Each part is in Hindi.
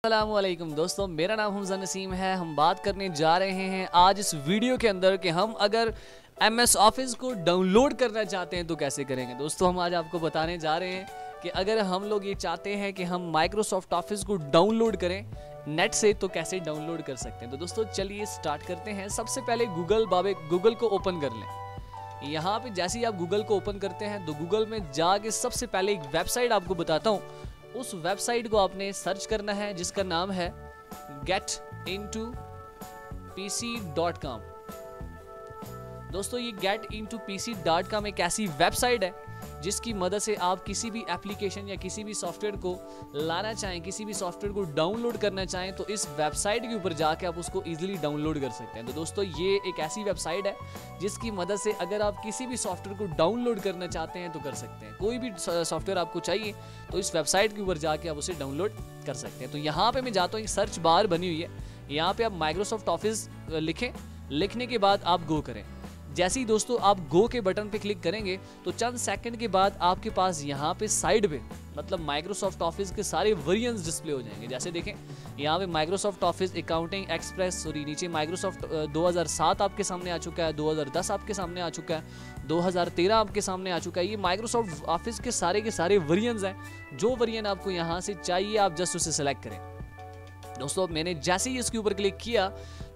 अस्सलामुअलैकुम दोस्तों, मेरा नाम हमजा नसीम है। हम बात करने जा रहे हैं आज इस वीडियो के अंदर कि हम अगर MS ऑफिस को डाउनलोड करना चाहते हैं तो कैसे करेंगे। दोस्तों हम आज आपको बताने जा रहे हैं कि अगर हम लोग ये चाहते हैं कि हम माइक्रोसॉफ्ट ऑफिस को डाउनलोड करें नेट से तो कैसे डाउनलोड कर सकते हैं। तो दोस्तों चलिए स्टार्ट करते हैं। सबसे पहले गूगल को ओपन कर लें। यहाँ पे जैसे ही आप गूगल को ओपन करते हैं तो गूगल में जाके सबसे पहले एक वेबसाइट आपको बताता हूँ, उस वेबसाइट को आपने सर्च करना है जिसका नाम है getintopc.com। दोस्तों ये getintopc.com एक ऐसी वेबसाइट है जिसकी मदद से आप किसी भी एप्लीकेशन या किसी भी सॉफ्टवेयर को लाना चाहें, किसी भी सॉफ्टवेयर को डाउनलोड करना चाहें तो इस वेबसाइट के ऊपर जाके आप उसको इजीली डाउनलोड कर सकते हैं। तो दोस्तों ये एक ऐसी वेबसाइट है जिसकी मदद से अगर आप किसी भी सॉफ्टवेयर को डाउनलोड करना चाहते हैं तो कर सकते हैं। कोई भी सॉफ्टवेयर आपको चाहिए तो इस वेबसाइट के ऊपर जाके आप उसे डाउनलोड कर सकते हैं। तो यहाँ पे मैं जाता हूँ, एक सर्च बार बनी हुई है, यहाँ पे आप माइक्रोसॉफ्ट ऑफिस लिखें, लिखने के बाद आप गो करें। जैसे ही दोस्तों आप गो के बटन पे क्लिक करेंगे तो चंद सेकंड के बाद आपके पास यहाँ पे साइड पे मतलब माइक्रोसॉफ्ट ऑफिस के सारे वेरिएंट्स डिस्प्ले हो जाएंगे। जैसे देखें यहाँ पे माइक्रोसॉफ्ट ऑफिस अकाउंटिंग एक्सप्रेस, नीचे माइक्रोसॉफ्ट 2007 आपके सामने आ चुका है, 2010 आपके सामने आ चुका है, 2013 आपके सामने आ चुका है। ये माइक्रोसॉफ्ट ऑफिस के सारे वेरिएंट्स हैं। जो वेरिएंट आपको यहाँ से चाहिए आप जस्ट उसे सेलेक्ट करें। दोस्तों मैंने जैसे ही इसके ऊपर क्लिक किया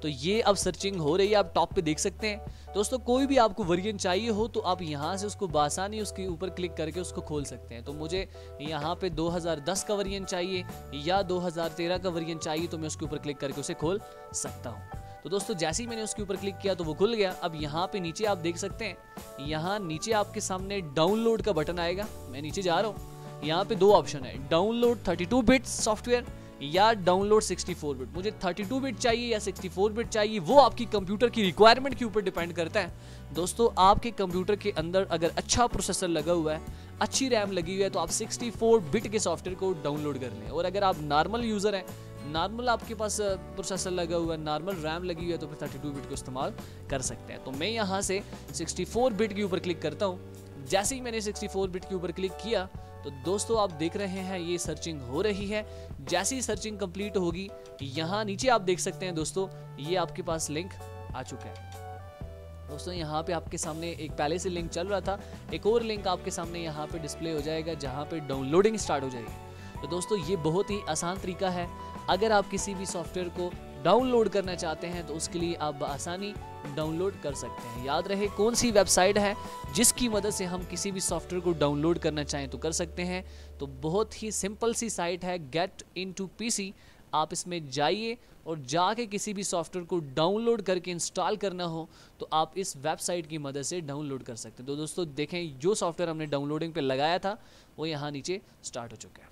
तो ये अब सर्चिंग हो रही है, आप टॉप पे देख सकते हैं। दोस्तों कोई भी आपको वेरिएंट चाहिए हो तो आप यहाँ से उसको बासानी उसके ऊपर क्लिक करके उसको खोल सकते हैं। तो मुझे यहाँ पे 2010 का वेरिएंट चाहिए या 2013 का वेरिएंट चाहिए तो मैं उसके ऊपर क्लिक करके उसे खोल सकता हूँ। तो दोस्तों जैसे ही मैंने उसके ऊपर क्लिक किया तो वो खुल गया। अब यहाँ पे नीचे आप देख सकते हैं, यहाँ नीचे आपके सामने डाउनलोड का बटन आएगा। मैं नीचे जा रहा हूँ, यहाँ पे दो ऑप्शन है, डाउनलोड 32 बिट सॉफ्टवेयर या डाउनलोड 64 बिट। मुझे 32 बिट चाहिए या 64 बिट चाहिए वो आपकी कंप्यूटर की रिक्वायरमेंट के ऊपर डिपेंड करता है। दोस्तों आपके कंप्यूटर के अंदर अगर अच्छा प्रोसेसर लगा हुआ है, अच्छी रैम लगी हुई है तो आप 64 बिट के सॉफ्टवेयर को डाउनलोड कर लें। और अगर आप नॉर्मल यूज़र हैं, नॉर्मल आपके पास प्रोसेसर लगा हुआ है, नॉर्मल रैम लगी हुई है तो फिर 32 बिट को इस्तेमाल कर सकते हैं। तो मैं यहाँ से 64 बिट के ऊपर क्लिक करता हूँ। जैसे ही मैंने 64 बिट के ऊपर क्लिक किया तो दोस्तों आप देख रहे हैं ये सर्चिंग हो रही है। जैसे ही सर्चिंग कंप्लीट होगी यहाँ नीचे आप देख सकते हैं दोस्तों ये आपके पास लिंक आ चुका है। दोस्तों यहाँ पे आपके सामने एक पहले से लिंक चल रहा था, एक और लिंक आपके सामने यहाँ पे डिस्प्ले हो जाएगा जहाँ पे डाउनलोडिंग स्टार्ट हो जाएगी। तो दोस्तों ये बहुत ही आसान तरीका है। अगर आप किसी भी सॉफ्टवेयर को डाउनलोड करना चाहते हैं तो उसके लिए आप आसानी डाउनलोड कर सकते हैं। याद रहे कौन सी वेबसाइट है जिसकी मदद से हम किसी भी सॉफ्टवेयर को डाउनलोड करना चाहें तो कर सकते हैं। तो बहुत ही सिंपल सी साइट है getintopc। आप इसमें जाइए और जाके किसी भी सॉफ्टवेयर को डाउनलोड करके इंस्टॉल करना हो तो आप इस वेबसाइट की मदद से डाउनलोड कर सकते हैं। तो दोस्तों देखें जो सॉफ्टवेयर हमने डाउनलोडिंग पे लगाया था वो यहाँ नीचे स्टार्ट हो चुका है।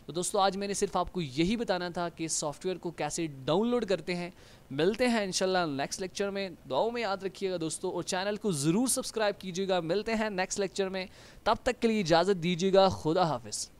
तो दोस्तों आज मैंने सिर्फ आपको यही बताना था कि सॉफ्टवेयर को कैसे डाउनलोड करते हैं। मिलते हैं इंशाल्लाह नेक्स्ट लेक्चर में। दुआओं में याद रखिएगा दोस्तों और चैनल को ज़रूर सब्सक्राइब कीजिएगा। मिलते हैं नेक्स्ट लेक्चर में, तब तक के लिए इजाज़त दीजिएगा। खुदा हाफिज़।